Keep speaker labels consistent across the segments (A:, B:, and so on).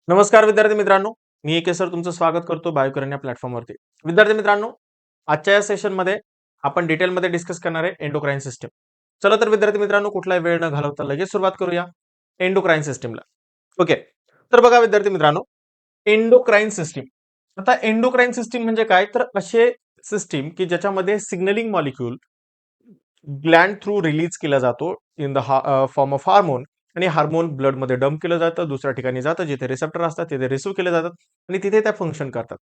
A: नमस्कार विद्यार्थी मित्रांनो, मी एके सर तुमचं स्वागत करतो बायोकरण या प्लॅटफॉर्मवरती. विद्यार्थी मित्रांनो, आजच्या या सेशनमध्ये आपण डिटेलमध्ये डिस्कस करणार आहे एंडोक्राइन सिस्टम. चला तर विद्यार्थी मित्रांनो, कुठलाही वेळ न घालवता लगेच सुरुवात करूया एंडोक्राइन सिस्टमला. ओके, तर बघा विद्यार्थी मित्रांनो, एंडोक्राइन सिस्टीम. आता एंडोक्राइन सिस्टीम म्हणजे काय, तर असे सिस्टीम की ज्याच्यामध्ये signalling molecule Gland through release केला जातो in the form of hormone. आणि हार्मोन ब्लड मध्ये डंप केलं जातं, दुसऱ्या ठिकाणी जातं जिथे रिसेप्टर असतात तिथे रिसिव्ह केले जातात आणि तिथे त्या फंक्शन करतात.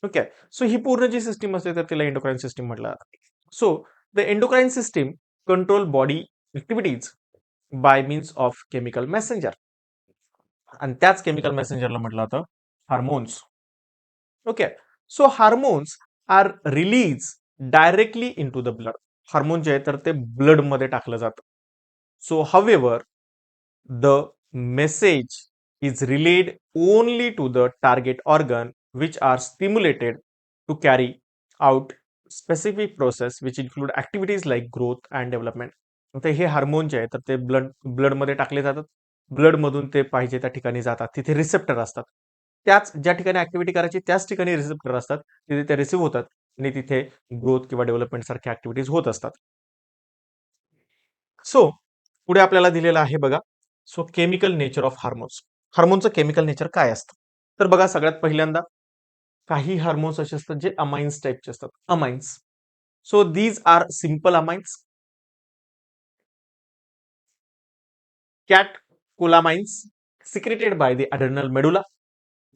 A: ओके, सो ही पूर्ण जी सिस्टीम असते तर तिला एंडोक्राइन सिस्टीम म्हटलं जातं. So the endocrine system control body activities by means of chemical messenger. आणि त्याच केमिकल मेसेंजरला म्हटलं जातं hormones. Okay, so hormones are release directly in to the blood. Hormone जे आहे तर ते ब्लड मध्ये टाकलं जातं. सो हवेवर the message is relayed only to the target organ which are stimulated to carry out specific process which include activities like growth and development. आता हे हार्मोन जे आहे तर ते ब्लड मध्ये टाकले जातात. ब्लड मधून ते पाहिजे त्या ठिकाणी जातात, तिथे रिसेप्टर असतात. त्याच ज्या ठिकाणी ऍक्टिव्हिटी करायची त्याच ठिकाणी रिसेप्टर असतात, तिथे ते रिसिव्ह होतात आणि तिथे ग्रोथ किंवा डेव्हलपमेंट सारख्या ऍक्टिव्हिटीज होत असतात. सो पुढे आपल्याला दिलेलं आहे बघा. So chemical nature of hormones. हार्मोनचं केमिकल नेचर काय असतं, तर बघा सगळ्यात पहिल्यांदा काही हार्मोन्स असे असतात जे अमाइन्स टाइपचे असतात. Amines, so these are simple amines, catecholamines secreted by the adrenal medulla.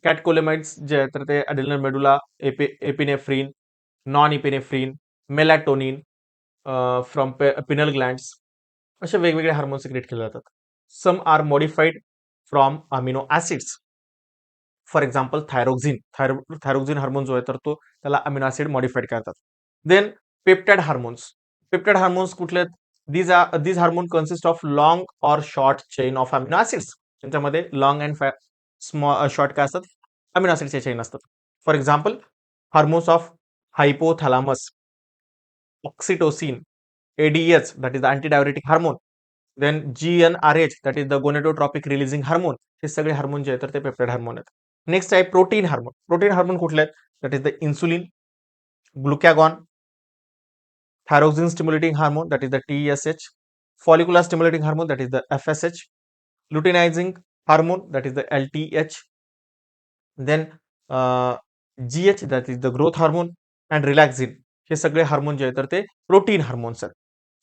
A: Catecholamides जे आहेत तर ते adrenal medulla, epinephrine, non epinephrine, melatonin from pineal glands, असे वेगवेगळे हार्मोन सिक्रेट केले जातात. Some are modified from amino acids. For example thyroxine. Thyroxine hormone जो आहे तर तो त्याला अमिनो ऍसिड मॉडिफाईड करतात. Then peptide hormones. Peptide hormones कुठले आहेत? These hormone consist of long और short chain of amino acids. त्यांच्यामध्ये लॉंग अँड स्मॉल शॉर्ट काय असतात? अमिनो ऍसिडचे चेन असतात. For example hormones of hypothalamus, oxytocin, ADH that is the antidiuretic hormone, then GnRH that is the gonadotropic releasing hormone. हे सगळे hormone जे आहेत तर ते पेप्टाइड हार्मोन आहेत. नेक्स्ट आहे प्रोटीन हार्मोन. प्रोटीन हार्मोन कुठले आहेत? That is the insulin, glucagon, thyroxine stimulating hormone that is the TSH, follicular stimulating hormone that is the FSH, luteinizing hormone that is the LTH, then GH that is the growth hormone and relaxin. हे सगळे hormone जे आहेत तर ते protein hormones आहेत.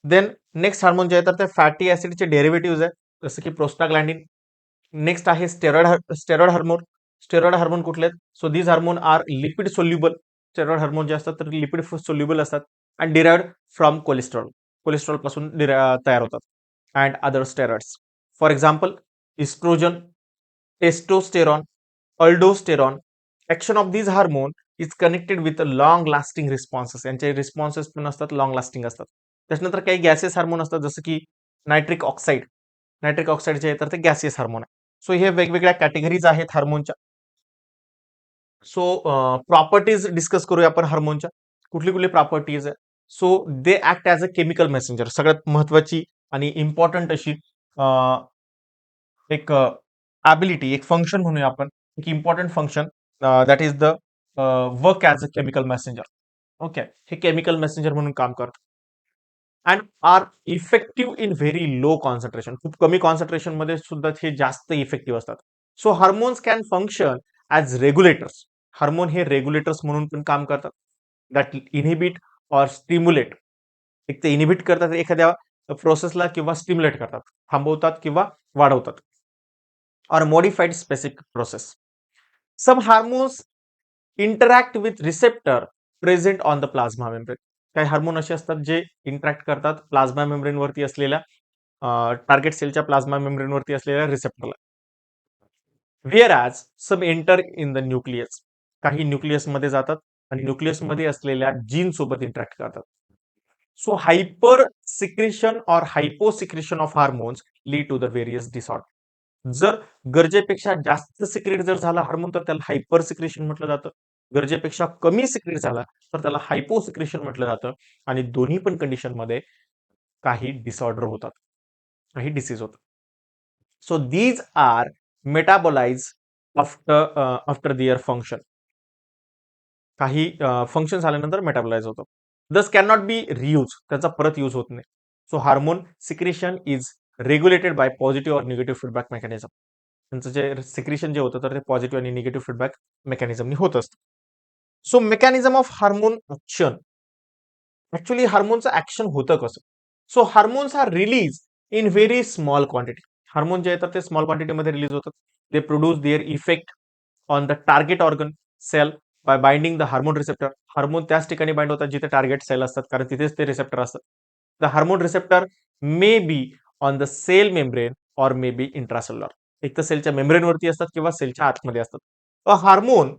A: Then next hormone जे आहे तर ते फॅटी ऍसिडचे डेरिव्हेटिव्ह आहेत, जसं की प्रोस्टाग्लॅन्डिन. नेक्स्ट आहे स्टेरॉइड हार्मोन. स्टेरॉइड हार्मोन कुठले आहेत? So these hormone are lipid soluble. Steroid hormone जे असतात तर लिपिड सोल्युबल असतात and derived from cholesterol. Cholesterol पासून तयार होतात. And other steroids, for example oestrogen, testosterone, aldosterone. Action of these hormone is connected with long lasting responses. यांचे responses पण असतात लॉंग लास्टिंग असतात. त्याच्यानंतर काही गॅसेस हार्मोन असतात, जसं की नायट्रिक ऑक्साईड. नायट्रिक ऑक्साईड जे आहे तर ते गॅसियस हार्मोन आहे. सो हे वेगवेगळ्या कॅटेगरीज आहेत हार्मोनच्या. सो प्रॉपर्टीज डिस्कस करूया आपण हार्मोनच्या. कुठली कुठली प्रॉपर्टीज आहे? So they act as a chemical messenger. सगळ्यात महत्वाची आणि इम्पॉर्टंट अशी एक ॲबिलिटी, एक फंक्शन म्हणूया आपण, एक important function that is the work as a chemical messenger. Okay, हे केमिकल मेसेंजर म्हणून काम करतात. And are effective in very low concentration. खूप कमी कॉन्सन्ट्रेशन मध्ये सुद्धा हे जास्त इफेक्टिव्ह असतात. So hormones can function as regulators. Hormone हे रेग्युलेटर्स म्हणून पण काम करतात. That inhibit or stimulate. एक ते इनहिबिट करतात एखाद्या प्रोसेसला किंवा स्टिम्युलेट करतात, थांबवतात किंवा वाढवतात. Or modified specific process. Some hormones interact with receptor present on the plasma membrane. काही हार्मोन असे असतात जे इंटरॅक्ट करतात प्लाझ्मा मेम्ब्रेन वरती असलेल्या टार्गेट सेलच्या प्लाझ्मा मेम्ब्रेन वरती असलेल्या रिसेप्टरला. Whereas some enter in the nucleus. काही न्यूक्लियस मध्ये जातात आणि न्यूक्लियस मध्ये असलेल्या जीन सोबत इंटरॅक्ट करतात. So hyper secretion or hypo secretion of hormones lead to the various disorder. जर गरजेपेक्षा जास्त सिक्रेट जर झाला हार्मोन तर त्याला हायपर सिक्रेशन म्हटलं जातं. गरजेपेक्षा कमी सिक्रेट झाला तर त्याला हायपो सिक्रेशन म्हटलं जातं. आणि दोन्ही पण कंडिशन मध्ये काही डिसऑर्डर होतात, काही डिसीज होतात. So these are metabolise after their function. काही फंक्शन झाल्यानंतर मेटाबोलाइज होतं. Thus can not be reuse, त्याचा परत यूज होत नाही. So hormone secretion is regulated by positive or negative feedback mechanism. त्यांचं जे सिक्रेशन जे होतं तर ते पॉझिटिव्ह आणि निगेटिव्ह फीडबॅक मेकॅनिझमनी होत असतं. So mechanism of hormone action. Actually हार्मोनचं ऍक्शन होतं कसं? So hormones are release in very small quantity. Hormone जे येतात ते स्मॉल क्वांटिटीमध्ये रिलीज होतात. They produce their effect on the target organ cell by binding the hormone receptor. Hormone त्याच ठिकाणी बाइंड होतात जिथे टार्गेट सेल असतात, कारण तिथेच ते रिसेप्टर असतात. The hormone receptor may be on the cell membrane or may B intracellular. एक तर सेलच्या मेम्ब्रेनवरती असतात किंवा सेलच्या आतमध्ये असतात. Hormone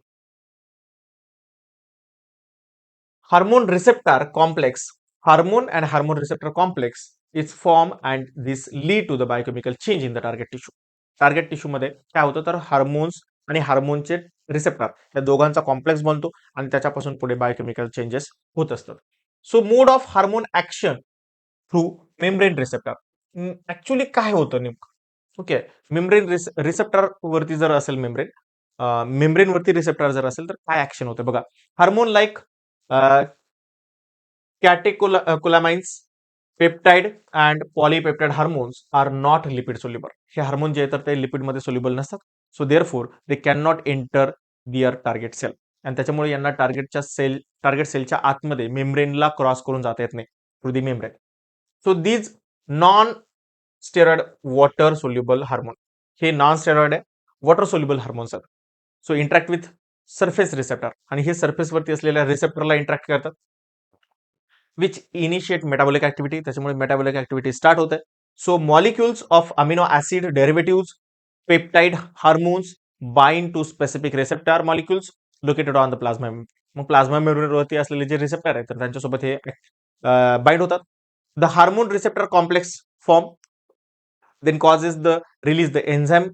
A: hormone receptor complex, hormone and hormone receptor complex is formed and this lead to the biochemical change in the target tissue. Target tissue मध्ये काय होतं तर हार्मोन्स आणि हार्मोनचे रिसेप्टर या दोघांचा कॉम्प्लेक्स बनतो आणि त्याच्यापासून पुढे बायोकेमिकल चेंजेस होत असतात. So mode of hormone action through membrane receptor. Actually काय होतं नेमकं? ओके, मेम्ब्रेन रिसेप्टर वरती जर असेल मेम्ब्रेन वरती रिसेप्टर जर असेल तर काय ऍक्शन होतं बघा. Hormone like catecholamines, peptide and polypeptide hormones are not lipid soluble. हे हार्मोन जे तर ते लिपिडमध्ये सोल्युबल नसतात. So therefore they can not enter their target cell. आणि त्याच्यामुळे यांना टार्गेट सेलच्या आतमध्ये मेम्ब्रेनला क्रॉस करून जाता येत नाही through the membrane. So these non steroid water soluble hormone. हे नॉन स्टेरॉइड आहे, वॉटर सोल्युबल हार्मोन्स आहेत. So interact with surface receptor, आणि हे सरफेसवरती असलेल्या रिसेप्टरला इंटरॅक्ट करतात, विच इनिशिएट मेटाबॉलिक ऍक्टिव्हिटी. त्याच्यामुळे मेटाबॉलिक ऍक्टिव्हिटी स्टार्ट होते. So molecules of amino acid derivative peptide hormones bind to specific receptor molecules located on the plasma. मग प्लाझ्मा मेम्ब्रेनवरती असलेले जे रिसेप्टर आहेत तर त्यांच्यासोबत हे बाइंड होतात. The hormone receptor complex form then causes the release the enzyme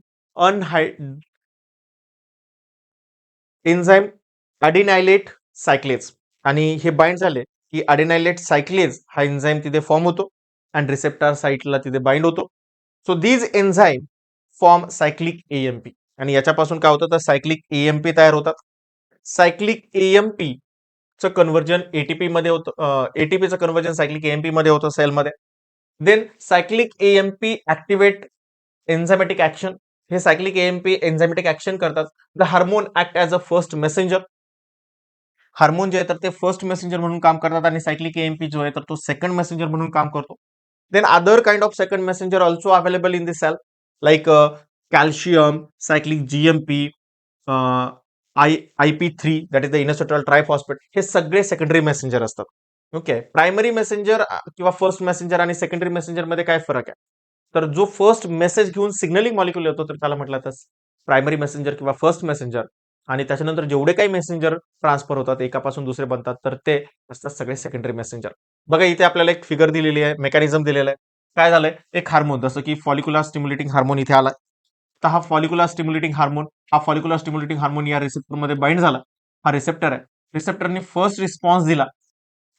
A: adenylate cyclase. आणि हे बाइंड झाले की अडेनायलेट सायक्लेज हा एन्झाईम तिथे फॉर्म होतो आणि रिसेप्टर साइटला तिथे बाइंड होतो. So these enzyme form cyclic AMP, आणि याच्यापासून काय होतं तर सायक्लिक एएमपी तयार होतात. सायक्लिक एएमपी चं कन्व्हर्जन एटीपी मध्ये होतं. एटीपीचं कन्व्हर्जन सायक्लिक एएमपी मध्ये होतं सेलमध्ये. Then cyclic AMP activate enzymatic action. हे सायक्लिक एएमपी एन्झायमॅटिक ऍक्शन करतात. The hormone act as a first messenger. Hormone जे आहे तर ते फर्स्ट मेसेंजर म्हणून काम करतात आणि सायक्लिक एएमपी जो आहे तर तो सेकंड मेसेंजर म्हणून काम करतो. Then other kind of second messenger also available in this cell, like calcium, cyclic GMP, IP3 that is the inositol triphosphate. हे सगळे सेकंडरी मेसेंजर असतात. ओके, प्रायमरी मेसेंजर किंवा फर्स्ट मेसेंजर आणि सेकंडरी मेसेंजर मध्ये काय फरक आहे तर जो फर्स्ट मेसेज घेऊन सिग्नलिंग मॉलिक्युल येतो तर त्याला म्हटलं तर प्रायमरी मेसेंजर किंवा फर्स्ट मेसेंजर. आणि त्याच्यानंतर जेवढे काही मेसेंजर ट्रान्सफर होतात एकापासून दुसरे बनतात तर ते असतात सगळे सेकंडरी मेसेंजर. बघा इथे आपल्याला एक फिगर दिलेली आहे, मेकॅनिझम दिलेलं आहे. काय झालंय, एक हार्मोन जसं की फॉलिक्युलर स्टिम्युलेटिंग हार्मोन इथे आला. तर हा फॉलिक्युलर स्टिम्युलेटिंग हार्मोन या रिसेप्टरमध्ये बाइंड झाला. हा रिसेप्टर आहे. रिसेप्टरने फर्स्ट रिस्पॉन्स दिला.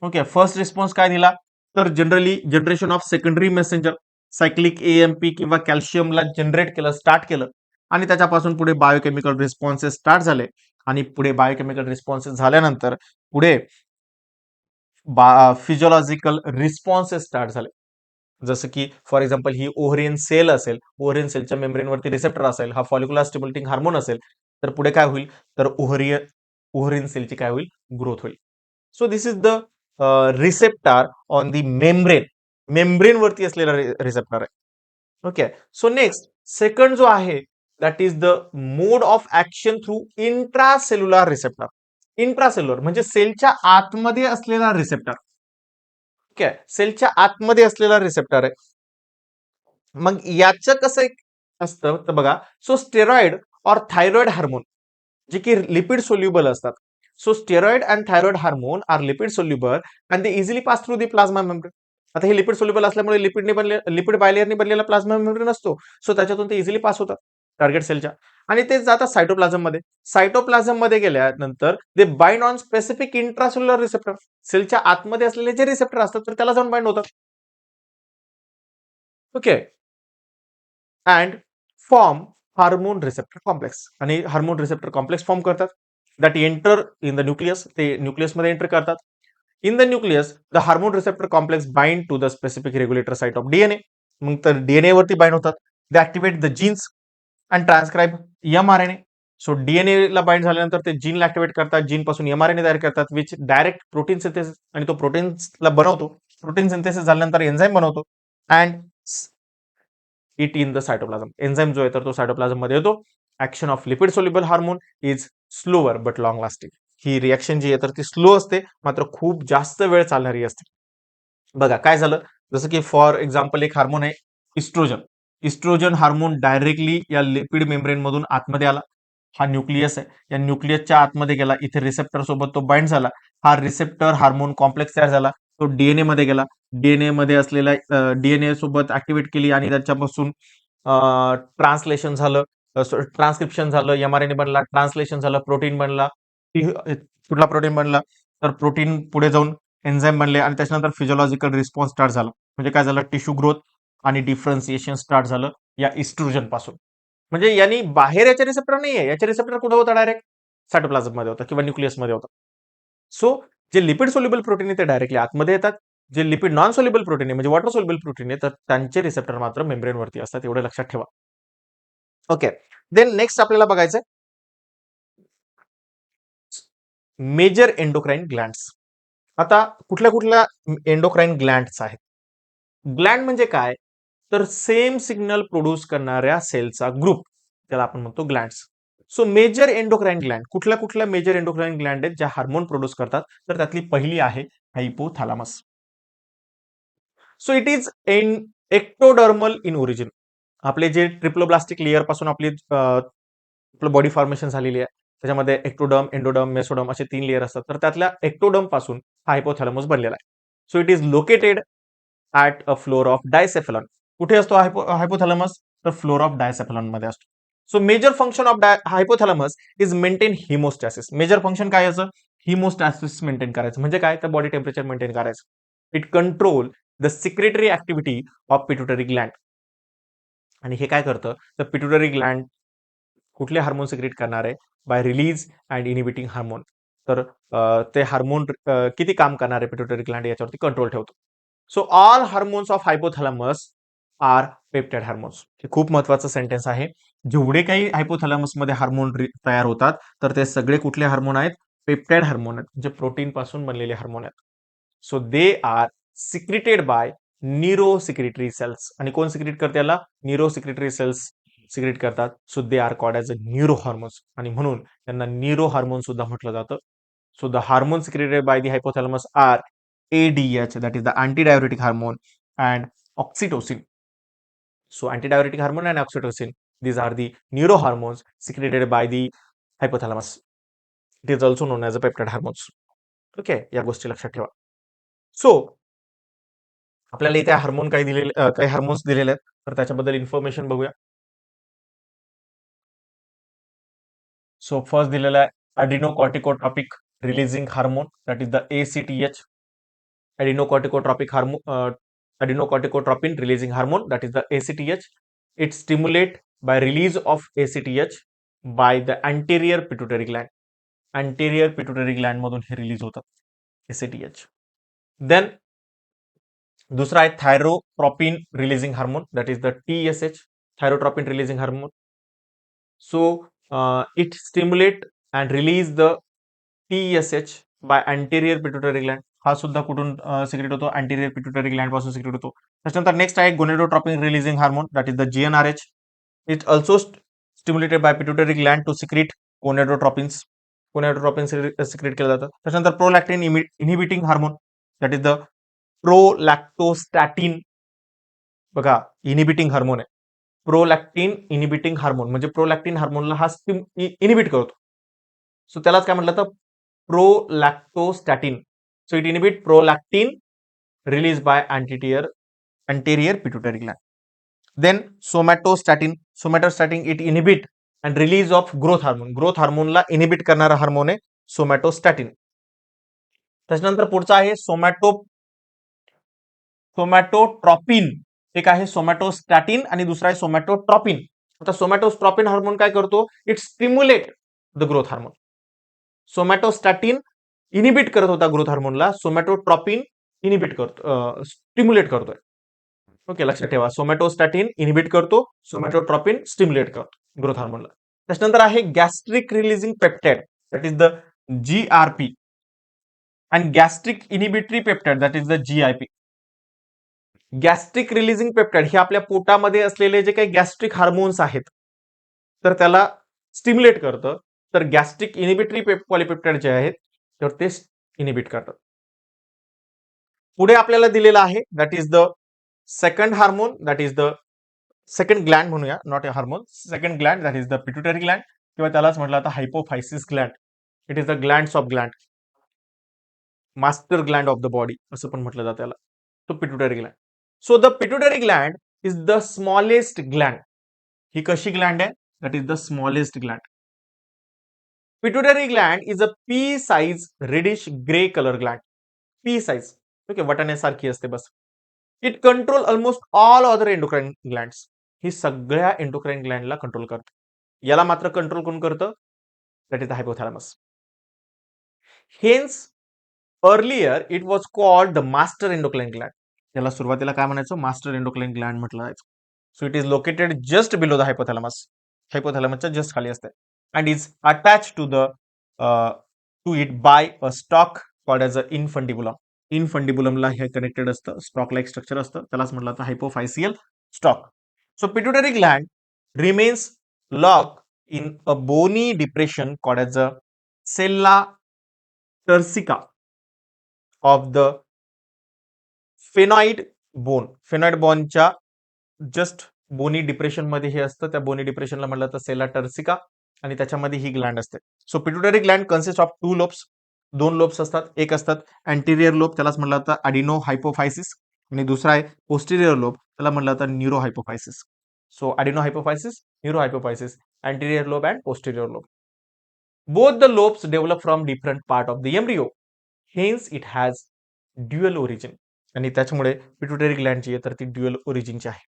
A: ओके, फर्स्ट रिस्पॉन्स काय दिला तर generally generation of secondary messenger cyclic AMP किंवा कॅल्शियमला जनरेट केलं, स्टार्ट केलं, आणि त्याच्यापासून पुढे बायोकेमिकल रिस्पॉन्सेस स्टार्ट झाले. आणि पुढे बायोकेमिकल रिस्पॉन्सेस झाल्यानंतर पुढे फिजिओलॉजिकल रिस्पॉन्सेस स्टार्ट झाले. जसं की for example he ovarian sale असेल, ओव्हरियन सेलच्या मेम्ब्रेनवरती रिसेप्टर असेल, हा फॉलिक्युलर स्टिम्युलेटिंग हार्मोन असेल, तर पुढे काय होईल तर ओव्हरियन सेलची काय होईल ग्रोथ होईल. So this is the receptor on the membrane वरती असलेला रिसेप्टर आहे. ओके, सो नेक्स्ट सेकंड जो आहे that is the mode of action through intracellular receptor. Intracellular म्हणजे सेलच्या आतमध्ये असलेला रिसेप्टर. ओके, सेलच्या आतमध्ये असलेला रिसेप्टर आहे. मग याचं कसं एक असतं तर बघा, सो स्टेरॉइड और थायरॉइड हार्मोन जे की लिपिड सोल्युबल असतात. So steroid and thyroid hormone are lipid soluble and they easily pass through the plasma membrane. आता हे लिपिड सोल्युबल असल्यामुळे लिपिड बायलेअरने बनलेला प्लाझ्मा मेम्ब्रेन असतो. सो त्याच्यातून ते इझिली पास होतात टार्गेट सेलच्या, आणि ते जातात सायटोप्लाझम मध्ये. सायटोप्लाझम मध्ये गेल्यानंतर दे bind on specific intracellular receptor. सेलच्या आतमध्ये असलेले जे रिसेप्टर असतात तर त्याला जाऊन बाइंड होतात. Okay, and form hormone receptor complex, आणि हार्मोन रिसेप्टर कॉम्प्लेक्स फॉर्म करतात that enter in the nucleus, ते न्यूक्लियसमध्ये एंटर करतात. In the nucleus the hormone receptor complex bind to the specific regulator site of DNA. मग तर DNA वरती bind होतात. They activate the genes and transcribe mRNA. So DNA ला bind झाल्यानंतर ते जीन ऍक्टिव्हेट करतात, जीन पासून एमआरएनए तयार करतात, विच डायरेक्ट प्रोटीन सिंथेसिस, आणि तो प्रोटीन्सला बनवतो. प्रोटीन सिंथेसिस झाल्यानंतर एन्झाईम बनवतो and it in the cytoplasm. Enzyme जो आहे तर तो सायटोप्लाझम मध्ये येतो. Action of lipid soluble hormone is slower but long lasting. ही रिएक्शन जी आहे तर ती स्लो असते, मात्र खूप जास्त वेळ चालणारी असते. बघा काय झालं, जसं की फॉर एक्झाम्पल एक हार्मोन आहे इस्ट्रोजन. इस्ट्रोजन हार्मोन डायरेक्टली या लिपिड मेम्ब्रेन मधून आतमध्ये आला. हा न्यूक्लियस आहे, या न्यूक्लियसच्या आतमध्ये गेला, इथे रिसेप्टर सोबत तो बाइंड झाला. हा रिसेप्टर हार्मोन कॉम्प्लेक्स तयार झाला, तो डीएनए मध्ये गेला. डीएनए मध्ये असलेल्या डीएनए सोबत ऍक्टिव्हेट केली आणि त्याच्यापासून ट्रान्सलेशन झालं, ट्रान्सक्रिप्शन झालं, एमआरएनए बनला, ट्रान्सलेशन झालं, प्रोटीन बनला. कुठला प्रोटीन बनला, तर प्रोटीन पुढे जाऊन एन्झाईम बनले आणि त्याच्यानंतर फिजिओलॉजिकल रिस्पॉन्स स्टार्ट झाला. म्हणजे काय झालं, टिश्यू ग्रोथ आणि डिफरन्सिएशन स्टार्ट झालं या इस्ट्रोजन पासून. म्हणजे यांनी बाहेर याचे रिसेप्टर नाहीये, याचे रिसेप्टर कुठे होता, डायरेक्ट सायटोप्लाझम मध्ये होता किंवा न्यूक्लियस मध्ये होता. सो जे लिपिड सोल्युबल प्रोटीन आहे ते डायरेक्टली आतमध्ये येतात. जे लिपिड नॉन सोल्युबल प्रोटीन आहे म्हणजे वॉटर सोल्युबल प्रोटीन आहे, तर त्यांचे रिसेप्टर मात्र मेम्ब्रेन वरती असतात, एवढं लक्षात ठेवा. ओके, देन नेक्स्ट आपल्याला बघायचंय मेजर एंडोक्राइन ग्लँड्स. आता कुठल्या कुठल्या एंडोक्राइन ग्लँड्स आहेत. ग्लँड म्हणजे काय, तर सेम सिग्नल प्रोड्यूस करणाऱ्या सेलचा ग्रुप, त्याला आपण म्हणतो glands. So major endocrine gland, कुठल्या कुठल्या मेजर एंडोक्राइन ग्लँड आहेत ज्या हार्मोन प्रोड्यूस करतात, तर त्यातली पहिली आहे hypothalamus. So it is ectodermal in origin. आपले जे ट्रिप्लोब्लास्टिक लेअर पासून आपली आपलं बॉडी फॉर्मेशन झालेली आहे, त्याच्यामध्ये एक्टोडर्म, एंडोडर्म, मेसोडर्म असे 3 लेअर असतात. तर त्यातल्या एक्टोडर्म पासून हा हायपोथॅलॅमस बनलेला आहे. So it is located at a floor of diencephalon. कुठे असतो हायपोथॅलॅमस, तर फ्लोर ऑफ डायसेफेलॉन मध्ये असतो. So major function of hypothalamus is maintain homeostasis. Major function काय याचं, हिमोस्टॅसिस मेंटेन करायचं. म्हणजे काय, तर बॉडी टेम्परेचर मेंटेन करायचं. It control the secretory activity of pituitary gland. आणि हे काय करतं, तर पिट्युटरी ग्लँड कुठले हार्मोन सिक्रेट करणार आहे, by release and inhibiting hormone. तर ते हार्मोन किती काम करणार आहे पिट्युटरी ग्लँड याच्यावरती कंट्रोल ठेवतो. So all hormones of hypothalamus are peptide hormones. हे खूप महत्वाचं सेंटेन्स आहे. जेवढे काही हायपोथॅलॅमस मध्ये हार्मोन तयार होतात, तर ते सगळे कुठले हार्मोन आहेत, पेप्टाइड हार्मोन आहेत, जे प्रोटीन पासून बनलेले हार्मोन आहेत. So they are secreted by neuro secretory cells. आणि कोण सिक्रेट करते याला, न्यूरो सिक्रेटरी सेल्स सिक्रेट करतात. So they are called as a neuro hormones, आणि म्हणून त्यांना न्यूरो हार्मोन सुद्धा म्हटलं जातं. So the hormone secreted by the hypothalamus are ADH, that is the antidiuretic hormone, and oxytocin. So antidiuretic hormone and oxytocin, these are the neurohormones secreted by the hypothalamus. It is also known as a peptide hormones. Okay, या गोष्टी लक्षात ठेवा. So आपल्याला इथे hormone काही दिलेले, काही hormones दिलेले आहेत, तर त्याच्याबद्दल इन्फॉर्मेशन बघूया. सो फर्स्ट दिलेला आहे adrenocorticotropic releasing hormone, that is the ACTH. Adrenocorticotropin releasing hormone, that is the ACTH. It stimulate by release of ACTH by the anterior pituitary gland. Anterior pituitary gland मधून हे release होतात ACTH. Then दुसरा आहे thyrotropin releasing hormone, that is the TSH, thyrotropin releasing hormone. So it stimulate and release the TSH by anterior pituitary gland. हा सुद्धा कुठून secrete होतो, anterior pituitary gland पासून सिक्रेट होतो. त्याच्यानंतर नेक्स्ट आहे gonadotropin releasing hormone, that is the GnRH. It also stimulated by pituitary gland to secrete gonadotropins. Gonadotropin secrete केलं जातं. त्याच्यानंतर prolactin inhibiting hormone, that is the prolactostatin. बघा, inhibiting hormone आहे. Prolactin inhibiting hormone म्हणजे prolactin हार्मोनला हा inhibit करतो. So त्यालाच काय म्हटलं, तर prolactostatin. So it inhibit prolactin release by anterior pituitary gland. Then somatostatin. Somatostatin it inhibit and release of growth hormone. Growth हार्मोनला इनिबिट करणारा हार्मोन आहे सोमॅटोस्टॅटिन. त्याच्यानंतर पुढचा आहे सोमॅटोट्रॉपिन. एक आहे सोमॅटोस्टॅटिन आणि दुसरा आहे सोमॅटोट्रॉपिन. आता सोमॅटोस्ट्रॉपिन हार्मोन काय करतो? It stimulate the growth hormone. Somatostatin inhibit करत होता ग्रोथ हार्मोनला, सोमॅटोट्रॉपिन इनिबिट करतो, स्टिम्युलेट करतोय. ओके, लक्षात ठेवा. सोमॅटोस्टॅटिन इनिबिट करतो, सोमॅटोट्रॉपिन स्टिम्युलेट करतो ग्रोथ हार्मोनला. त्याच्यानंतर आहे gastric releasing peptide, that is the GRP, आणि gastric inhibitory peptide, that is the GIP. Gastric releasing peptide हे आपल्या पोटामध्ये असलेले जे काही गॅस्ट्रिक हार्मोन्स आहेत तर त्याला स्टिम्युलेट करतं. तर गॅस्ट्रिक इनिबिटरी पॉलिपेप्टाइड जे आहेत तर ते इनिबिट करतात. पुढे आपल्याला दिलेलं आहे that is the second hormone, that is the second gland म्हणूया, not a hormone. Second gland that is the pituitary gland, किंवा त्यालाच म्हटलं आता hypophysis gland. It is the glands of gland, master gland of the body असं पण म्हटलं जातं त्याला. तो pituitary gland. So the pituitary gland is the smallest gland. ही कशी ग्लँड आहे? That is the smallest gland. Pituitary gland is a pea size reddish grey colour gland. Pea size, okay, वटाण्यासारखी असते बस. It control almost all other endocrine glands. ही सगळ्या endocrine ग्लँडला control करते. याला मात्र कंट्रोल कोण करतं? That is the hypothalamus. Hence earlier it was called the master endocrine gland. त्याला सुरुवातीला काय म्हणायचं? मास्टर एंडोक्राइन ग्लँड म्हटलं जायचं. So it is located just below the hypothalamus. हायपोथॅलॅमसच्या जस्ट खाली असते, and is attach to the to it by a stalk called as a infundibulum. इनफंडिबुलमला हे कनेक्टेड असतं, स्टॉक लाईक स्ट्रक्चर असतं, त्यालाच म्हटलं जातं hypophyseal stalk. So pituitary gland remains lock in a bony depression called as a sella turcica of the phenoid bone. phenoid bone च्या just Boney depression मध्ये हे असतं, त्या बोनी डिप्रेशनला म्हटलं तर सेला टर्सिका, आणि त्याच्यामध्ये ही ग्लँड असते. So pituitary Gland consist of 2 lobes. 2 lobes असतात. एक असतात अँटिरियर लोब, त्यालाच म्हटलं जातं अडिनो हायपोफायसिस, आणि दुसरा आहे पोस्टिरियर लोब, त्याला म्हटलं जातं neuro hypophysis. So adeno hypophysis, neuro hypophysis, anterior lobe and posterior lobe. Both the lobes develop from different part of the embryo. Hence it has dual origin. आणि त्याच्यामुळे पिट्युटरी ग्लँड जी आहे तर ती dual ओरिजिनची आहे.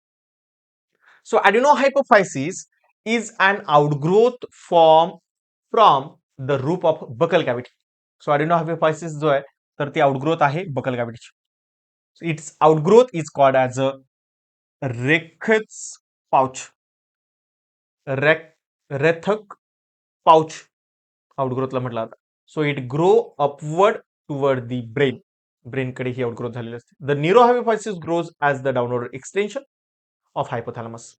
A: So adenohypophysis is an outgrowth from the roof of buccal cavity. So adenohypophysis जो आहे तर ती आउटग्रोथ आहे बकल कॅव्हिटीची. It's outgrowth is called as a रेखच पाउच. रेथक पाउच आउटग्रोथला म्हटलं जातं. So it grow upward toward the brain. ब्रेनकडे ही आउटग्रोथ झालेली असते. The neurohypophysis grows as the downward extension of hypothalamus.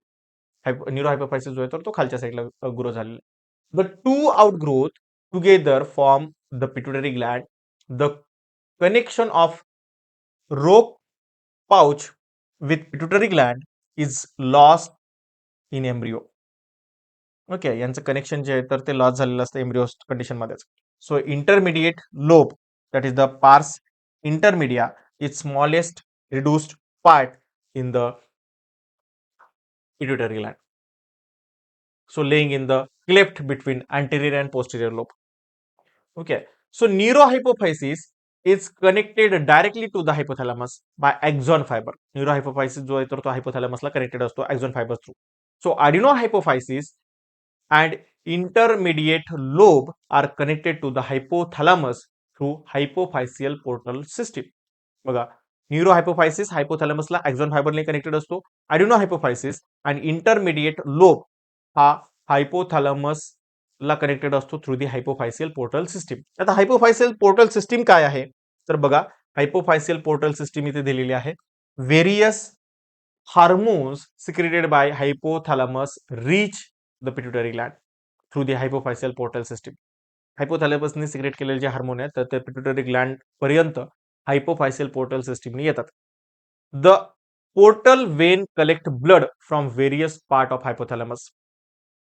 A: Neurohypophysis जो आहे तर तो खालच्या साईडला ग्रो झालेला. The two outgrowth together form the pituitary gland. The connection of Rathke pouch with pituitary gland is lost in embryo. Okay, यांचं connection जे आहे तर ते लॉस झालेलं असतं एम्ब्रियो कंडिशन मध्येच. So intermediate lobe, that is the pars intermedia, is smallest reduced part in the pituitary gland. So laying in the cleft between anterior and posterior lobe. Okay. So neurohypophysis is connected directly to the hypothalamus by axon fiber. Neurohypophysis जो आहे तर तो hypothalamusला connected असतो axon fibers through. So adenohypophysis and intermediate lobe are connected to the hypothalamus through hypophyseal portal system. बघा, न्यूरोहायपोफायसिस हायपोथॅलॅमसला एक्झॉन फायबरने connected असतो. ॲडिनोहायपोफायसिस आणि intermediate lobe हा हायपोथॅलॅमसला कनेक्टेड असतो through the hypophyseal portal system. आता हायपोफायसियल पोर्टल सिस्टीम काय आहे तर बघा, हायपोफायसियल पोर्टल सिस्टीम इथे दिलेली आहे. Various hormones secreted by hypothalamus reach the pituitary gland through the hypophyseal portal system. हायपोथॅलॅमसने सिक्रेट केलेले जे हार्मोन आहेत तर ते पिट्युटरी ग्लँड पर्यंत हायपोफायसियल पोर्टल सिस्टीमने येतात. The portal vein collect blood from various part of hypothalamus.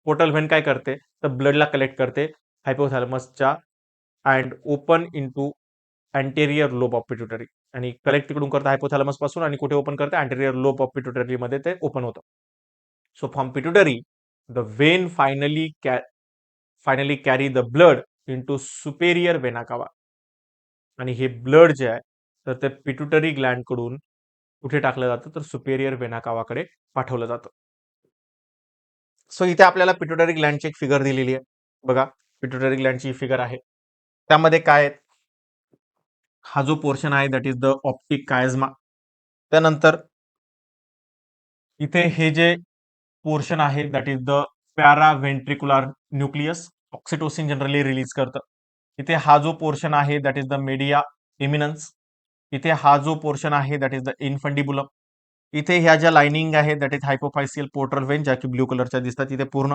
A: Portal vein काय करते तर ब्लडला कलेक्ट करते हायपोथॅलॅमसच्या and open into anterior lobe of pituitary, आणि कलेक्ट तिकडून करते हायपोथॅलॅमस पासून आणि कुठे ओपन करते अँटेरियर लोब ऑफ पिट्युटरी मध्ये ते ओपन होतं. So from pituitary the Wien finally carry the blood into superior vena cava, आणि हे ब्लड जे आहे तर ते पिट्युटरी ग्लँड कडून कुठे टाकलं जातं तर सुपेरियर वेना कावाकडे पाठवलं जातं. सो इथे आपल्याला पिट्युटरी ग्लँडची एक फिगर दिलेली आहे. बघा, पिट्युटरी ग्लँडची फिगर आहे. त्यामध्ये काय आहे? हा जो पोर्शन आहे that is the optic chiasma. त्यानंतर इथे हे जे पोर्शन आहे that is the paraventricular nucleus. Oxytocin generally release करतं. इथे हा जो पोर्शन आहे that is the median eminence. इथे हा जो पोर्शन आहे दॅट इज द इनफंडिबुलम. इथे ह्या ज्या लाइनिंग आहे दॅट इज हायपोफायसियल पोर्टल वेन, ज्या की ब्ल्यू कलरच्या दिसतात इथे पूर्ण.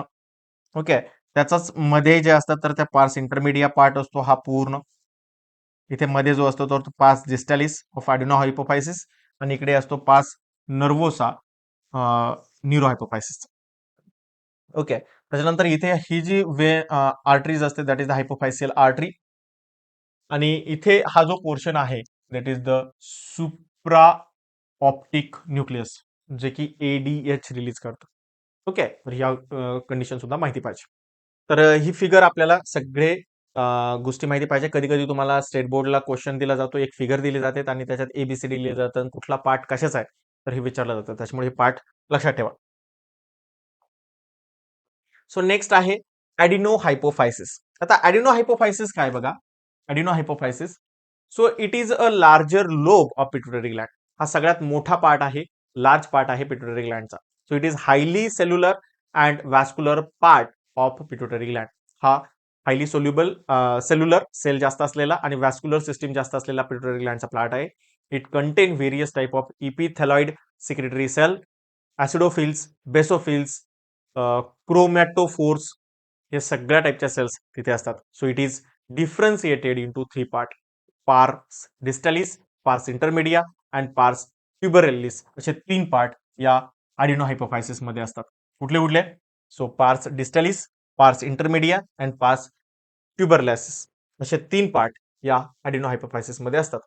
A: ओके. त्याचाच मध्ये जे असतात तर त्या पार्स इंटरमीडिया पार्ट असतो हा पूर्ण. इथे मध्ये जो असतो तो पास डिस्टॅलिस ऑफ ॲडिनो हायपोफायसिस आणि इकडे असतो पास नर्वोसा न्यूरो हायपोफायसिस. ओके. त्याच्यानंतर इथे ही जी आर्टरीज असते दॅट इज द हायपोफायसियल आर्टरी. आणि इथे हा जो पोर्शन आहे that is the supra optic nucleus, जे की एडीएच रिलीज करतो. ओके. तर ह्या कंडिशन सुद्धा माहिती पाहिजे. तर ही फिगर आपल्याला सगळे गोष्टी माहिती पाहिजे. कधी कधी तुम्हाला स्टेट बोर्डला क्वेश्चन दिला जातो, एक फिगर दिली जाते आणि त्याच्यात एबीसीडी लिहिलं जातं आणि कुठला पार्ट कशाचा आहे तर हे विचारलं जातं. त्याच्यामुळे हे पार्ट लक्षात ठेवा. सो नेक्स्ट आहे ॲडिनो हायपोफायसिस. आता ॲडिनो हायपोफायसिस काय बघा. Adenohypophysis, so it is a larger lobe of pituitary gland. हा सगळ्यात मोठा पार्ट आहे, लार्ज पार्ट आहे पिट्युटरी ग्लँडचा. So it is highly cellular and vascular part of pituitary gland. हा हायली सोल्युबल सेल्युलर सेल जास्त असलेला आणि वॅस्क्युलर सिस्टीम जास्त असलेला पिट्युटरी ग्लँडचा प्लाट आहे. It contain various type of epithelioid secretory cell, acidophils, basophils, chromatophores, हे सगळ्या टाईपच्या सेल्स तिथे असतात. So it is differentiated into 3 part. पार्स डिस्टॅलिस, पार्स इंटरमिडिया अँड पार्स ट्युबरेलिस असे 3 पार्ट या ॲडिनो हायपोफायसिस मध्ये असतात. कुठले कुठले? सो पार्स डिस्टॅलिस, पार्स इंटरमिडिया अँड पार्स ट्युबरलॅसिस असे 3 पार्ट या ॲडिनो हायपोफायसिस मध्ये असतात.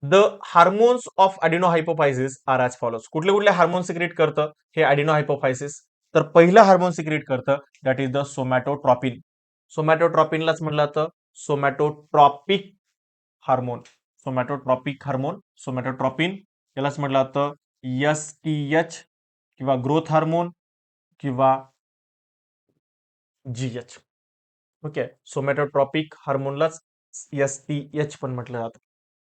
A: The hormones of adenohypophysis are as follows. कुठले कुठले हार्मोन सिक्रेट करतं हे ॲडिनो हायपोफायसिस? तर पहिलं हार्मोन सिक्रेट करतं दॅट इज द सोमॅटोट्रॉपिन. सोमॅटोट्रॉपिनलाच म्हटलं जातं सोमॅटोट्रॉपिक हार्मोन. सोमॅटोट्रॉपिक हार्मोन, सोमॅटोट्रॉपिन यालाच म्हटलं जातं एसटीएच किंवा ग्रोथ हार्मोन किंवा जीएच. ओके. सोमॅटोट्रॉपिक हार्मोनलाच एसटीएच पण म्हटलं जातं.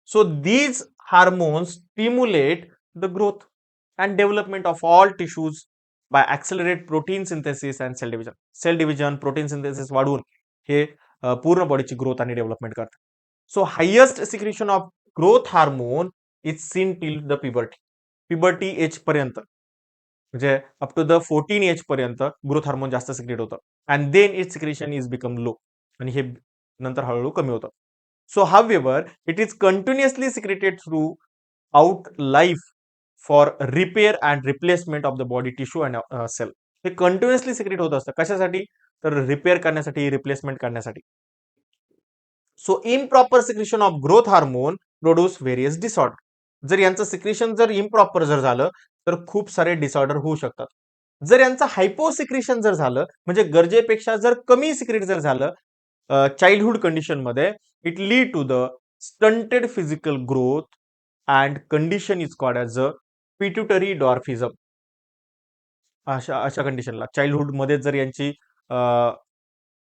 A: So these hormones stimulate the growth and development of all tissues by accelerate protein synthesis and cell division. Cell division, protein synthesis वाढवून हे पूर्ण बॉडीची ग्रोथ आणि डेव्हलपमेंट करतात. So highest secretion of growth hormone is seen till the puberty. Puberty age पर्यंत म्हणजे up to the 14 age पर्यंत growth hormone जास्त सिक्रेट होतं and then it secretion is become low आणि हे नंतर हळूहळू कमी होतं. So, however, it is continuously secreted throughout life for repair and replacement of the body tissue and cell. हे कंटिन्युअसली सिक्रेट होत असतं. कशासाठी? तर रिपेअर करण्यासाठी, रिप्लेसमेंट करण्यासाठी. So improper secretion of growth hormone produce various disorder. जर यांचं secretion जर इम्प्रॉपर जर झालं तर खूप सारे डिसऑर्डर होऊ शकतात. जर यांचं हायपो सिक्रेशन जर झालं म्हणजे गरजेपेक्षा जर कमी सिक्रेट जर झालं चाइल्डहुड कंडिशन मध्ये, it lead to the stunted physical growth and condition is called as a pituitary dwarfism. अशा अशा कंडिशनला चाइल्डहुड मध्ये जर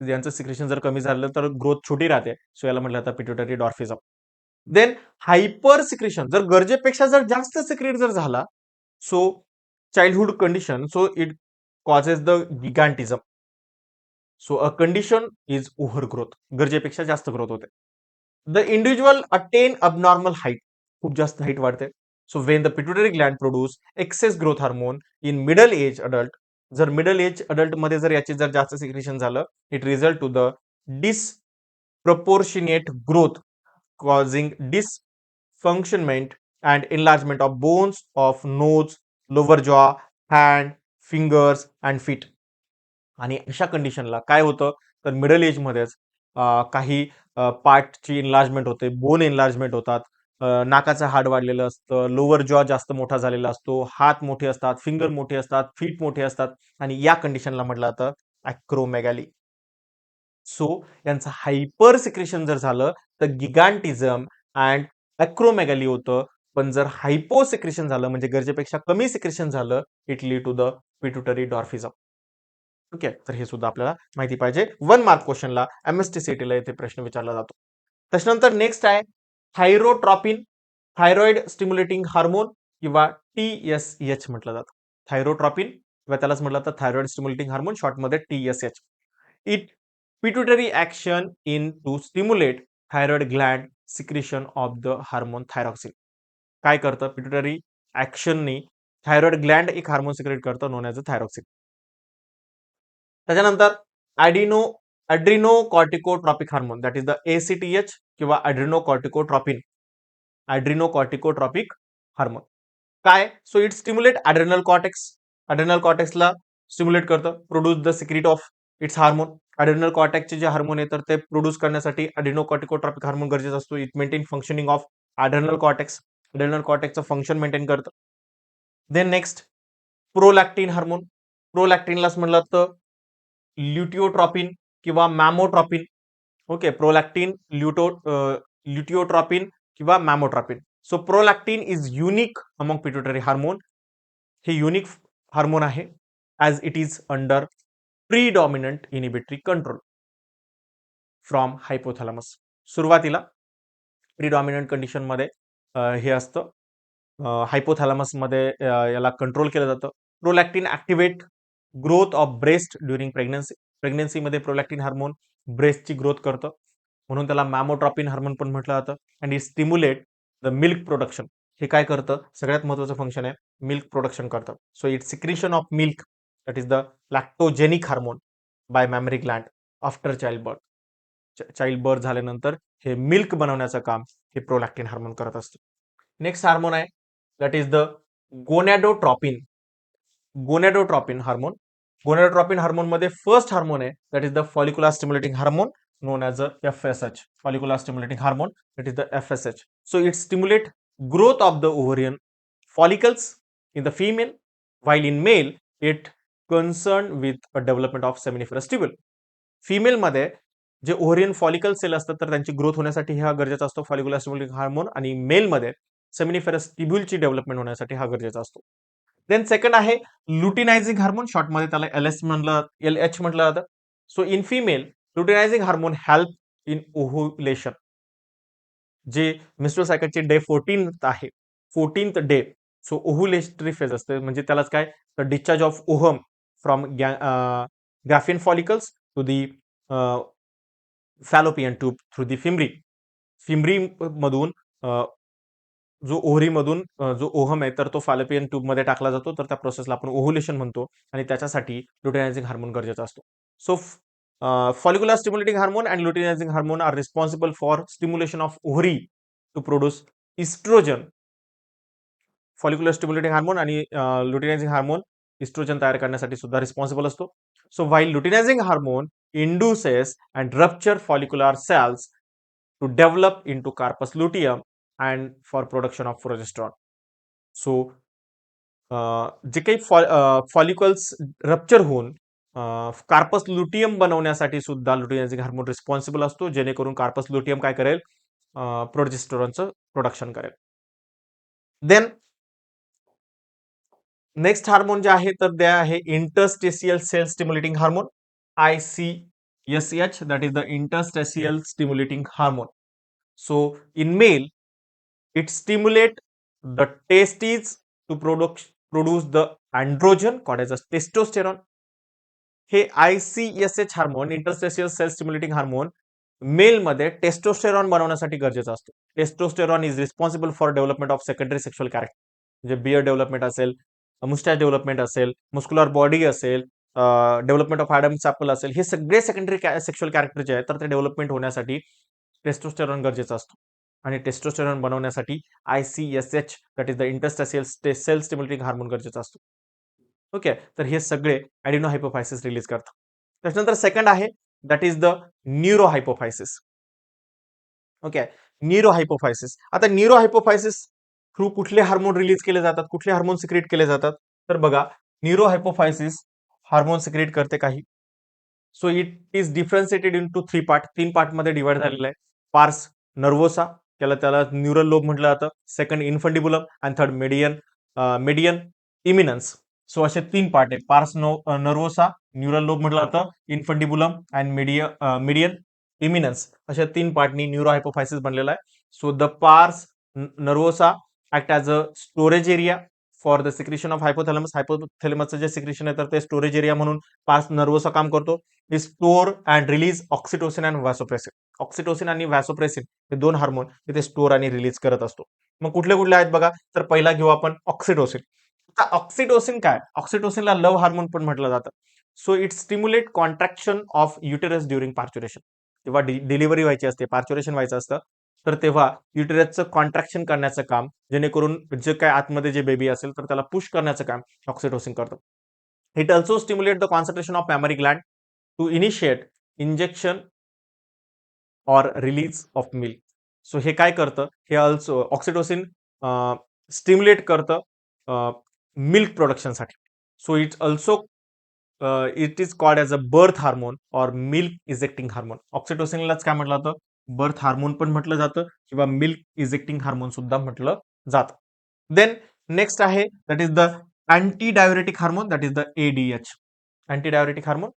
A: यांचं सिक्रेशन जर कमी झालं तर ग्रोथ छोटी राहते. सो याला म्हटलं जातं pituitary dwarfism. Then hyper secretion जर गरजेपेक्षा जर जास्त सिक्रेट जर झाला, so childhood condition, so it causes the gigantism. So a condition is over growth, गरजेपेक्षा जास्त ग्रोथ होते. The individual attain abnormal height, खूप जास्त हाईट वाढते. So when the pituitary gland produce excess growth hormone in middle age adult, जर middle age adult मध्ये जर याची जर जास्त सिक्रेशन झालं, it result to the disproportionate growth causing dysfunctionment and enlargement of bones of nose, lower jaw, hand, fingers and feet. आणि अशा कंडिशनला काय होतं तर मिडल एज मध्येच काही पार्टची इन्लार्जमेंट होते, बोन इन्लार्जमेंट होतात, नाकाचं हाड वाढलेलं असतं, लोअर जॉ जास्त मोठा झालेला असतो, हात मोठे असतात, फिंगर मोठे असतात, फीट मोठे असतात आणि या कंडिशनला म्हटलं जातं ॲक्रोमेगॅली. सो यांचं हायपर सिक्रेशन जर झालं तर गिगांटिझम अँड ॲक्रोमेगॅली होतं. पण जर हायपो सिक्रेशन झालं म्हणजे गरजेपेक्षा कमी सिक्रेशन झालं, it lead to the pituitary dwarfism. Okay, तर हे सुद्धा आपल्याला माहिती पाहिजे. 1 मार्क क्वेश्चनला MST-CET ला इथे प्रश्न विचारला जातो. त्याच्यानंतर नेक्स्ट आहे थायरोट्रॉपिन, थायरॉइड स्टिम्युलेटिंग हार्मोन किंवा TSH म्हटलं जातं. थायरोट्रॉपिन किंवा त्यालाच म्हटलं जातं थायरॉइड स्टिम्युलेटिंग हार्मोन, शॉर्टमध्ये TSH. It pituitary action in to stimulate thyroid gland secretion of the hormone thyroxine. काय करतं पिट्युटरी ऍक्शननी थायरॉइड ग्लँड एक हार्मोन सिक्रेट करतं नोन ॲज अ थायरॉक्सिन. त्याच्यानंतर adrenocorticotropic hormone that is the ACTH किंवा adrenocorticotropin, adrenocorticotropic hormone. काय? So it stimulate adrenal cortex, adrenal कॉर्टेक्सला stimulate करतं, produce the secret of its hormone. Adrenal कॉर्टेक्सचे जे hormone आहे तर ते प्रोड्यूस करण्यासाठी ॲड्रिनोकॉर्टिकोट्रॉपिक हार्मोन गरजेचं असतो. It maintain functioning of adrenal cortex, adrenal कॉर्टेक्सचं फंक्शन मेंटेन करतं. देन नेक्स्ट प्रोलॅक्टिन हार्मोन, प्रोलॅक्टिनलाच म्हणलं तर ल्युटिओट्रॉपिन किंवा मॅमोट्रॉपिन. ओके, प्रोलॅक्टिन, ल्युटिओट्रॉपिन किंवा mammotropin. So prolactin is unique among pituitary hormone. हे युनिक हार्मोन आहे as it is under predominant inhibitory control from hypothalamus. सुरुवातीला प्रीडॉमिनंट कंडिशनमध्ये हे असतं, हायपोथॅलॅमसमध्ये याला कंट्रोल केलं जातं. Prolactin activate growth of breast during pregnancy. प्रेग्नन्सीमध्ये प्रोलॅक्टिन हार्मोन ब्रेस्टची ग्रोथ करतं, म्हणून त्याला मॅमोट्रॉपिन हार्मोन पण म्हटलं जातं. And it stimulate the milk production. हे काय करतं, सगळ्यात महत्त्वाचं फंक्शन आहे, मिल्क प्रोडक्शन करतं. So it secretion of milk that is the lactogenic hormone by mammary gland after child birth. Child birth झाल्यानंतर हे मिल्क बनवण्याचं काम हे प्रोलॅक्टिन हार्मोन करत असतं. नेक्स्ट हार्मोन आहे that is the gonadotropin. Gonadotropin hormone, gonadotropin hormone मध्ये first hormone आहे that is the follicular stimulating hormone known as a FSH, follicular stimulating hormone, that is the FSH. So it stimulate growth of the ovarian follicles in the female, while in male it concerned with a development of seminiferous tubule. Female मध्ये जे ovarian follicle sale असतात तर त्यांची growth होण्यासाठी हा गरजेचा असतो follicular stimulating hormone, आणि मेल मध्ये सेमिनिफेरस ट्युब्यूलची डेव्हलपमेंट होण्यासाठी हा गरजेचा असतो. देन सेकंड आहे लुटिनायझिंग हार्मोन, शॉर्ट मध्ये त्याला LH म्हटलं जातं. So in female luteinizing hormone help in ovulation. जे मेन्स्ट्रुअल सायकलचे डे 14th आहे, 14th डे, सो ओव्हुलेटरी फेज असते, म्हणजे त्यालाच काय, the discharge of ovum from Graafian follicles to the fallopian tube through the fimbriae. Fimbriae मधून जो ओव्हरीमधून जो ओहम आहे तर तो फॅलोपियन ट्यूब मध्ये टाकला जातो, तर त्या प्रोसेसला आपण ओव्हुलेशन म्हणतो, आणि त्याच्यासाठी लुटिनायझिंग हार्मोन गरजेचा असतो. So follicular stimulating hormone and luteinizing hormone are responsible for stimulation of ovary to produce estrogen. Follicular stimulating hormone आणि luteinizing hormone estrogen तयार करण्यासाठी सुद्धा रिस्पॉन्सिबल असतो. So while luteinizing hormone induces and rupture follicular cells to develop into carpus luteum and for production of progesterone. So जे काही follicles rupture होऊन corpus luteum बनवण्यासाठी सुद्धा लुटिनायझिंग हार्मोन रिस्पॉन्सिबल असतो, जेणेकरून कार्पस लुटियम काय करेल, प्रोजेस्टेरॉनचं प्रोडक्शन करेल. देन नेक्स्ट हार्मोन जे आहे तर ते आहे interstitial cell stimulating hormone, ICSH, that is the interstitial stimulating hormone. So in male it stimulate the testis to produce the androgen called as testosterone. हे ICSH hormone, interstitial cell stimulating hormone, male मध्ये testosterone बनवण्यासाठी गरजेचा असतो. Testosterone is responsible for development of secondary sexual character, म्हणजे beard development असेल, moustache development असेल, muscular body असेल, development of Adams Apple असेल, हे सगळे सेकंडरी सेक्शुअल कॅरेक्टर जे आहेत तर ते डेव्हलपमेंट होण्यासाठी टेस्टोस्टेरॉन गरजेचं असतो, आणि टेस्टोस्टेरॉन बनवण्यासाठी ICSH that is the interstitial cell stimulating hormone गरजेचा असतो. ओके, तर हे सगळे ॲडिनोहायपोफायसिस रिलीज करतात. त्याच्यानंतर सेकंड आहे दॅट इज द न्यूरोहायपोफायसिस. ओके, न्यूरोहायपोफायसिस. आता न्यूरोहायपोफायसिस थ्रू कुठले हार्मोन रिलीज केले जातात, कुठले हार्मोन सिक्रेट केले जातात, तर बघा, न्यूरोहायपोफायसिस हार्मोन सिक्रेट करते काही. So it is differentiated into 3 part, 3 part मध्ये डिवाइड झालेलं आहे. पार्स नर्वोसा, त्याला न्यूरल लोब म्हटलं जातं, सेकंड इन्फंडिबुलम, आणि थर्ड मेडियन इमिनन्स. सो असे 3 पार्ट आहे. पार्स नर्वोसा, न्यूरल लोब म्हटलं जातं, इन्फंडिबुलम अँड मीडियन इमिनन्स, अशा 3 पार्टनी न्यूरो हायपोफायसिस बनलेला आहे. So the pars nervosa act as a storage area for the secretion of hypothalamus. हायपोथॅलमसचं जे सिक्रेशन आहे तर ते स्टोरेज एरिया म्हणून पार्स नर्वोसा काम करतो. Store and release oxytocin and vasopressin. Oxytocin आणि व्हॅसोप्रेसिन हे 2 हार्मोन इथे स्टोर आणि रिलीज करत असतो. मग कुठले कुठले आहेत बघा, तर पहिला घेऊ आपण ऑक्सिटोसिन. आता ऑक्सिटोसिन काय? ऑक्सिटोसिनला लव्ह हार्मोन पण म्हटलं जातं. So it stimulate contraction of uterus during parturition. जेव्हा डिलिव्हरी व्हायची असते, पार्च्युरेशन व्हायचं असतं, तर तेव्हा युटेरसचं कॉन्ट्रॅक्शन करण्याचं काम, जेणेकरून जे काय आतमध्ये जे बेबी असेल तर त्याला पुश करण्याचं काम ऑक्सिटोसिन करतं. It also stimulate the concentration of mammary gland to initiate injection or release of milk. So हे काय करतं, हे ऑल्सो ऑक्सिटोसिन स्टिम्युलेट करतं मिल्क प्रोडक्शनसाठी. So it's also it is called as a birth hormone or milk ejecting hormone. ऑक्सिटोसिनलाच काय म्हटलं जातं, बर्थ हार्मोन पण म्हटलं जातं किंवा मिल्क इजेक्टिंग हार्मोन सुद्धा म्हटलं जातं. देन नेक्स्ट आहे that is the anti diuretic hormone, that is the ADH. Anti diuretic hormone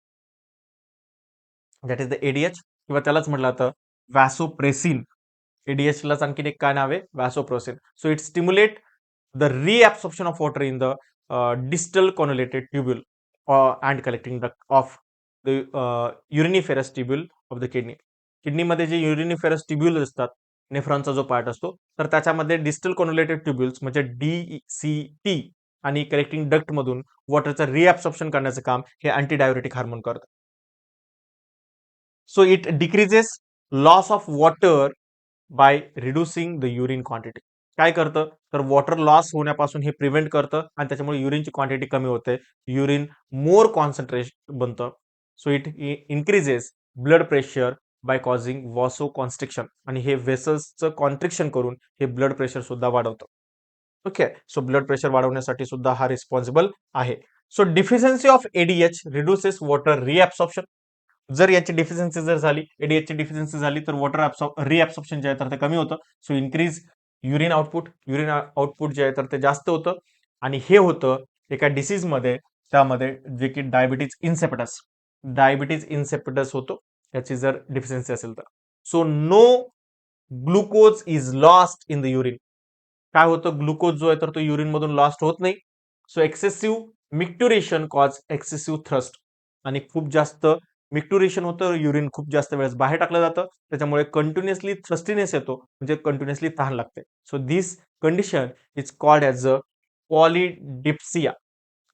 A: that is the ADH किंवा त्यालाच म्हटलं जातं व्हॅसोप्रेसिन. एडीएच लाच आणखीन एक काय नाव आहे, vasopressin. So it stimulate the reabsorption of water in the distal convoluted tubule and collecting duct of the uriniferous tubule of the kidney. किडनीमध्ये जे युरिनिफेरस ट्युब्यूल असतात, नेफ्रॉनचा जो पार्ट असतो, तर त्याच्यामध्ये डिस्टल कॉन्व्होल्युटेड ट्युब्युल्स म्हणजे DCT आणि कलेक्टिंग डक्ट मधून वॉटरचं रिअब्सॉर्प्शन करण्याचं काम हे अँटी डाययुरेटिक हार्मोन करतं. So it decreases loss of water by reducing the urine quantity. काय करतं, तर वॉटर लॉस होण्यापासून हे प्रिव्हेंट करतं आणि त्याच्यामुळे युरिनची क्वांटिटी कमी होते. युरिन मोर कॉन्सन्ट्रेशन बनतं. So it increases blood pressure by causing vasoconstriction, आणि हे व्हेसल्सचं कॉन्ट्रिक्शन करून हे ब्लड प्रेशर सुद्धा वाढवतं. ओके, सो ब्लड प्रेशर वाढवण्यासाठी सुद्धा हा रिस्पॉन्सिबल आहे. So deficiency of ADH reduces water reabsorption. जर याची डिफिशियन्सी जर झाली, एडीएचची डिफिशियन्सी झाली, तर वॉटर रिअब्सॉर्प्शन जे आहे तर ते कमी होतं. सो इन्क्रीज युरिन आउटपुट जे आहे तर ते जास्त होतं, आणि हे होतं एका डिसीजमध्ये, त्यामध्ये जे की डायबिटीज इन्सेपिटस होतो, याची जर डिफिशियन्सी असेल तर. So no glucose is lost in the urine. काय होतं, ग्लुकोज जो आहे तर तो युरिन मधून लॉस्ट होत नाही. So excessive micturition cause excessive thirst, आणि खूप जास्त मिक्ट्युरेशन होतं, युरिन खूप जास्त वेळेस बाहेर टाकलं जातं, त्याच्यामुळे कंटिन्युअसली थ्रस्टीनेस येतो, म्हणजे कंटिन्युअसली तहान लागते. So this condition is called as a polydipsia,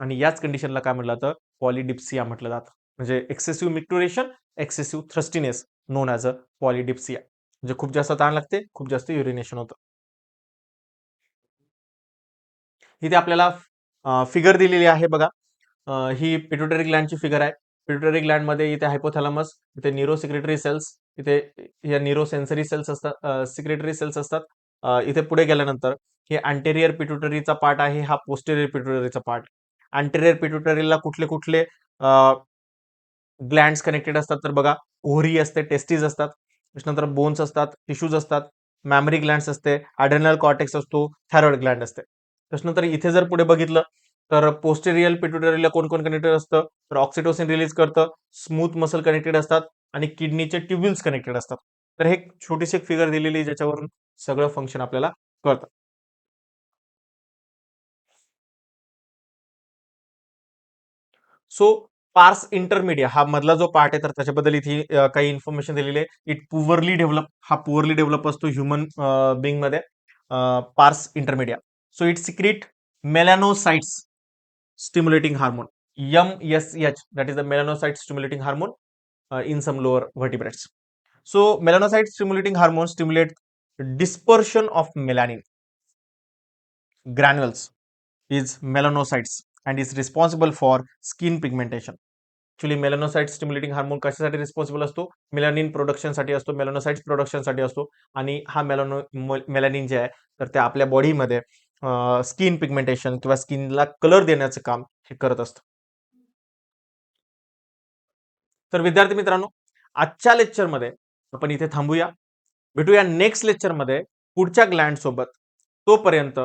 A: आणि याच कंडिशनला काय म्हटलं जातं, पॉलिडिप्सिया म्हटलं जातं. म्हणजे excessive micturition, excessive thirstiness, known as a polydipsia. म्हणजे खूप जास्त तहान लागते, खूप जास्त युरिनेशन होतं. इथे आपल्याला फिगर दिलेली आहे बघा. ही पिट्युटरी ग्लँडची फिगर आहे. पिट्युटरी ग्लँडमध्ये इथे हायपोथॅलॅमस, इथे न्यूरो सिक्रेटरी सेल्स, इथे या न्यूरो सेन्सरी सेल्स असतात, सिक्रेटरी सेल्स असतात. इथे पुढे गेल्यानंतर हे अँटेरियर पिट्युटरीचा पार्ट आहे, हा पोस्टेरियर पिट्युटरीचा पार्ट. अँटेरियर पिट्युटरीला कुठले कुठले ग्लँड्स कनेक्टेड असतात, तर बघा, ओव्हरी असते, टेस्टीज असतात, त्याच्यानंतर बोन्स असतात, टिश्यूज असतात, मॅमरी ग्लँड्स असते, ॲड्रेनल कॉर्टेक्स असतो, थायरॉइड ग्लँड असते. त्याच्यानंतर इथे जर पुढे बघितलं तर पोस्टेरियल पिट्युटरीला कोण कोण कनेक्टेड असतं, तर ऑक्सिटोसिन रिलीज करतं, स्मूथ मसल कनेक्टेड असतात, आणि किडनीचे ट्युब्युल्स कनेक्टेड असतात. तर हे छोटीशी फिगर दिलेली, ज्याच्यावरून सगळं फंक्शन आपल्याला कळतं. सो पार्स इंटरमीडिया हा मधला जो पार्ट आहे, तर त्याच्याबद्दल इथे काही इन्फॉर्मेशन दिलेली आहे. इट पुअरली डेव्हलप, हा पुअरली डेव्हलप असतो ह्युमन बिंग मध्ये. Pars intermedia, so it secrete melanocytes stimulating hormone, MSH, that is the melanocyte stimulating hormone in some lower vertebrates. So melanocyte stimulating hormone stimulate dispersion of melanin granules is melanocytes and is responsible for skin pigmentation. Actually melanocyte stimulating hormone कशासाठी responsible असतो, melanin प्रोडक्शनसाठी असतो, melanocytes प्रोडक्शनसाठी असतो, आणि हा melanin जे आहे तर ते आपल्या बॉडीमध्ये स्किन पिगमेंटेशन किंवा स्किनला कलर देण्याचं काम हे करत असतं. तर विद्यार्थी मित्रांनो, आजच्या लेक्चरमध्ये आपण इथे थांबूया. भेटूया नेक्स्ट लेक्चरमध्ये पुढच्या ग्लँड सोबत. तोपर्यंत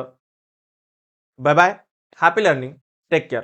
A: bye bye, happy learning, take care.